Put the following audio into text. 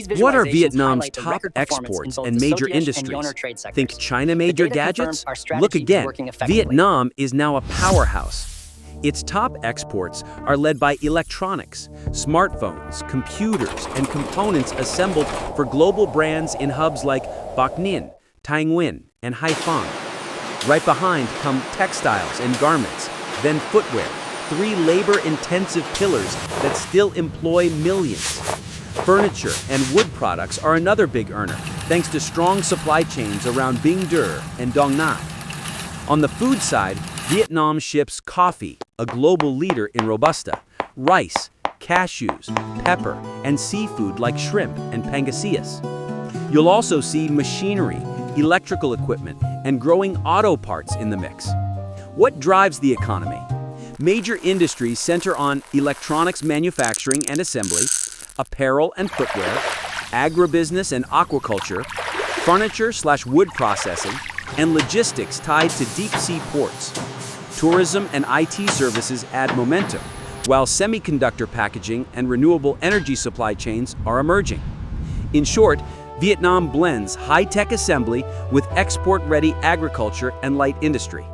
These What are visualizations Vietnam's highlight the top record performance in exports both and the major Sotiech and industries? Yoner trade sectors. Think China The major data confirms gadgets? our strategy Look is again. working effectively. Vietnam is now a powerhouse. Its top exports are led by electronics, smartphones, computers, and components assembled for global brands in hubs like Bac Ninh, Thanh Nguyen, and Haiphong. Right behind come textiles and garments, then footwear, three labor-intensive pillars that still employ millions. Furniture and wood products are another big earner, thanks to strong supply chains around Binh Duer and Dong Nai. On the food side, Vietnam ships coffee, a global leader in robusta, rice, cashews, pepper, and seafood like shrimp and pangasius. You'll also see machinery, electrical equipment, and growing auto parts in the mix. What drives the economy? Major industries center on electronics manufacturing and assembly, apparel and footwear, agribusiness and aquaculture, furniture/wood processing, and logistics tied to deep-sea ports. Tourism and IT services add momentum, while semiconductor packaging and renewable energy supply chains are emerging. In short, Vietnam blends high-tech assembly with export-ready agriculture and light industry.